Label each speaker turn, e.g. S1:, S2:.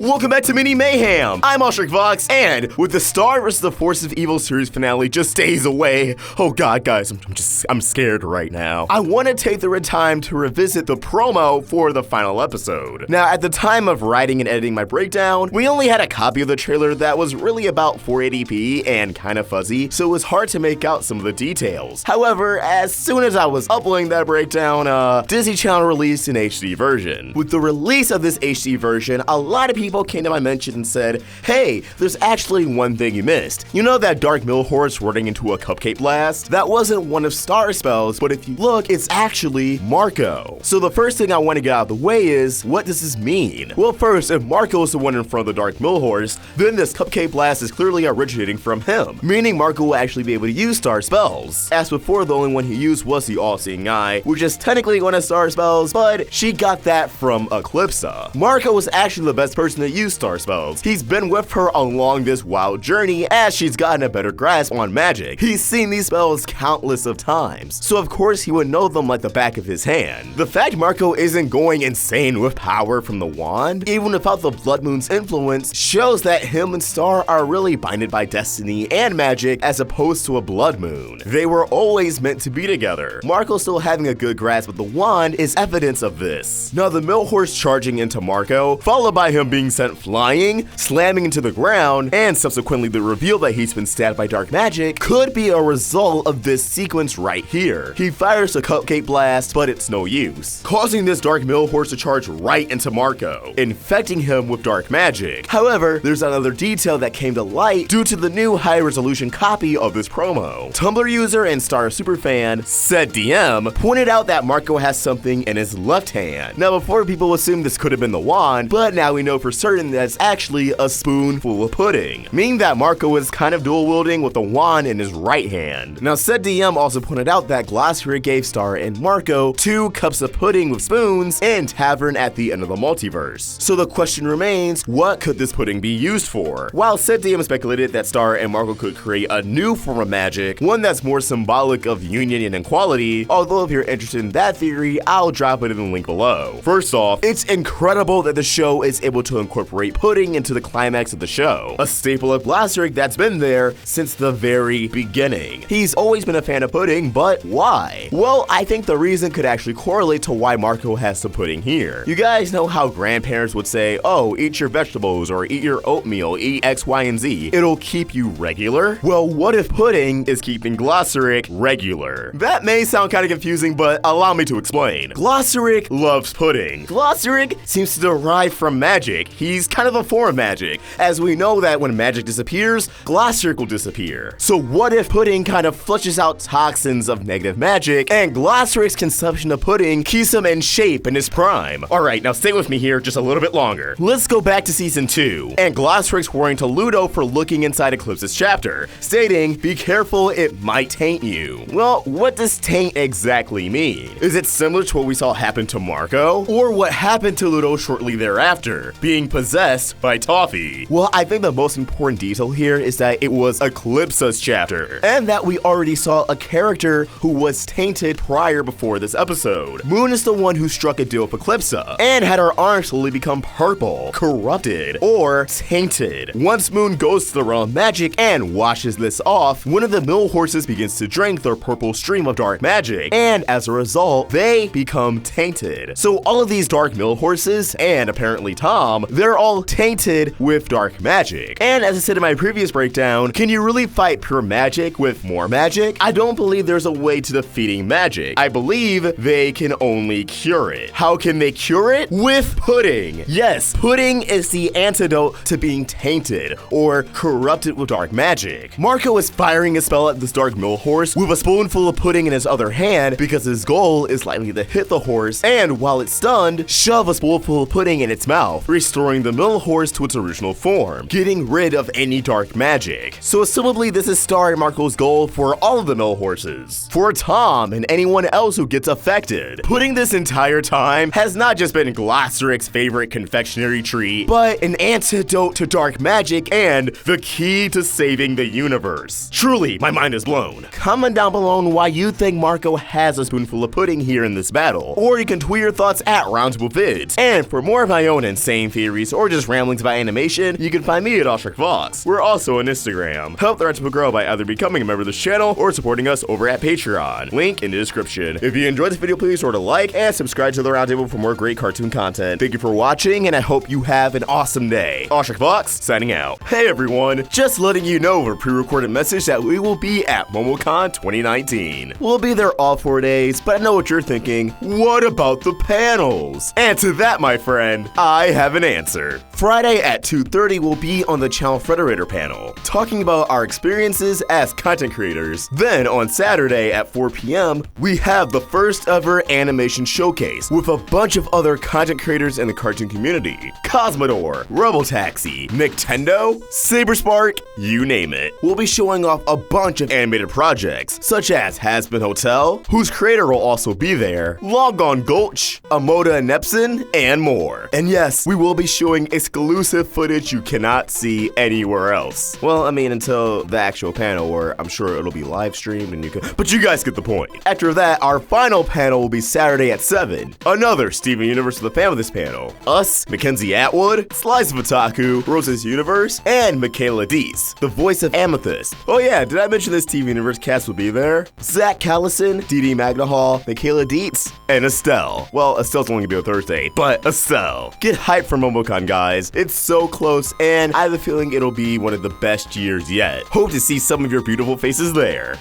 S1: Welcome back to Mini Mayhem! I'm Vox, and with the Star vs. the Force of Evil series finale just days away, oh god guys, I'm scared right now. I want to take the time to revisit the promo for the final episode. Now, at the time of writing and editing my breakdown, we only had a copy of the trailer that was really about 480p and kind of fuzzy, so it was hard to make out some of the details. However, as soon as I was uploading that breakdown, Disney Channel released an HD version. With the release of this HD version, a lot of people came to my mention and said, hey, there's actually one thing you missed. You know that Dark Millhorse running into a cupcake blast? That wasn't one of Star's spells, but if you look, it's actually Marco. So the first thing I want to get out of the way is, what does this mean? Well, first, if Marco is the one in front of the Dark Millhorse, then this cupcake blast is clearly originating from him, meaning Marco will actually be able to use Star spells. As before, the only one he used was the All-Seeing Eye, which is technically one of Star's spells, but she got that from Eclipsa. Marco was actually the best person to use Star spells. He's been with her along this wild journey as she's gotten a better grasp on magic. He's seen these spells countless of times, so of course he would know them like the back of his hand. The fact Marco isn't going insane with power from the wand, even without the Blood Moon's influence, shows that him and Star are really binded by destiny and magic as opposed to a Blood Moon. They were always meant to be together. Marco still having a good grasp of the wand is evidence of this. Now the Millhorse charging into Marco, followed by him being sent flying, slamming into the ground, and subsequently the reveal that he's been stabbed by dark magic, could be a result of this sequence right here. He fires a cupcake blast, but it's no use, causing this Dark Millhorse to charge right into Marco, infecting him with dark magic. However, there's another detail that came to light due to the new high-resolution copy of this promo. Tumblr user and Star superfan, SVTFOE, pointed out that Marco has something in his left hand. Now, before people assumed this could have been the wand, but now we know for certain that it's actually a spoonful of pudding, meaning that Marco is kind of dual-wielding with the wand in his right hand. Now, SVTFOE also pointed out that Glossaryck gave Star and Marco 2 cups of pudding with spoons in Tavern at the end of the multiverse. So the question remains, what could this pudding be used for? While SVTFOE speculated that Star and Marco could create a new form of magic, one that's more symbolic of union and equality, although if you're interested in that theory, I'll drop it in the link below. First off, it's incredible that the show is able to incorporate pudding into the climax of the show, a staple of Glossaryck that's been there since the very beginning. He's always been a fan of pudding, but why? Well, I think the reason could actually correlate to why Marco has some pudding here. You guys know how grandparents would say, oh, eat your vegetables or eat your oatmeal, eat X, Y, and Z. It'll keep you regular? Well, what if pudding is keeping Glossaryck regular? That may sound kind of confusing, but allow me to explain. Glossaryck loves pudding. Glossaryck seems to derive from magic. He's kind of a form of magic, as we know that when magic disappears, Glossaryck will disappear. So what if pudding kind of flushes out toxins of negative magic, and Glossaryck's consumption of pudding keeps him in shape in his prime? Alright, now stay with me here just a little bit longer. Let's go back to season 2, and Glossaryck's warning to Ludo for looking inside Eclipse's chapter, stating, be careful, it might taint you. Well, what does taint exactly mean? Is it similar to what we saw happen to Marco? Or what happened to Ludo shortly thereafter, being possessed by Toffee? Well, I think the most important detail here is that it was Eclipse's chapter, and that we already saw a character who was tainted prior before this episode. Moon is the one who struck a deal with Eclipsa, and had her arm slowly become purple, corrupted, or tainted. Once Moon goes to the realm of magic and washes this off, one of the Millhorses begins to drink their purple stream of dark magic, and as a result, they become tainted. So all of these Dark Millhorses, and apparently Tom, they're all tainted with dark magic. And as I said in my previous breakdown, can you really fight pure magic with more magic? I don't believe there's a way to defeating magic. I believe they can only cure it. How can they cure it? With pudding. Yes, pudding is the antidote to being tainted or corrupted with dark magic. Marco is firing a spell at this Dark Millhorse with a spoonful of pudding in his other hand because his goal is likely to hit the horse and, while it's stunned, shove a spoonful of pudding in its mouth, restoring the Millhorse to its original form, getting rid of any dark magic. So assumably this is Star and Marco's goal for all of the Millhorses. For Tom and anyone else who gets affected. Pudding this entire time has not just been Glossaryck's favorite confectionery treat, but an antidote to dark magic and the key to saving the universe. Truly, my mind is blown. Comment down below on why you think Marco has a spoonful of pudding here in this battle, or you can tweet your thoughts at Roundtable Vids. And for more of my own insane theories, theories, or just ramblings about animation, you can find me at OshrickVox. We're also on Instagram. Help the Roundtable grow by either becoming a member of this channel or supporting us over at Patreon. Link in the description. If you enjoyed this video, please sort of like and subscribe to the Roundtable for more great cartoon content. Thank you for watching, and I hope you have an awesome day. OshrickVox, signing out. Hey everyone, just letting you know over pre-recorded message that we will be at MomoCon 2019. We'll be there all 4 days, but I know what you're thinking. What about the panels? And to that, my friend, I have an answer. Friday at 2:30 will be on the Channel Frederator panel, talking about our experiences as content creators. Then on Saturday at 4 p.m., we have the first ever animation showcase with a bunch of other content creators in the cartoon community. Cosmodor, Robotaxi, Nintendo, Saberspark, you name it. We'll be showing off a bunch of animated projects, such as Hazbin Hotel, whose creator will also be there, Long Gone Gulch, Amoda and Nepson, and more. And yes, we will be showing exclusive footage you cannot see anywhere else. Well, I mean, until the actual panel, where I'm sure it'll be live streamed and you can, but you guys get the point. After that, our final panel will be Saturday at 7. Another Steven Universe of the fan of this panel. Us, Mackenzie Atwood, Slice of Otaku, Rose's Universe, and Michaela Deese, the voice of Amethyst. Oh yeah, did I mention this TV Universe cast will be there? Zach Callison, Dee Magnahall, Michaela Dietz, and Estelle. Well, Estelle's only gonna be on Thursday, but Estelle. Get hyped for MomoCon, guys. It's so close, and I have a feeling it'll be one of the best years yet. Hope to see some of your beautiful faces there.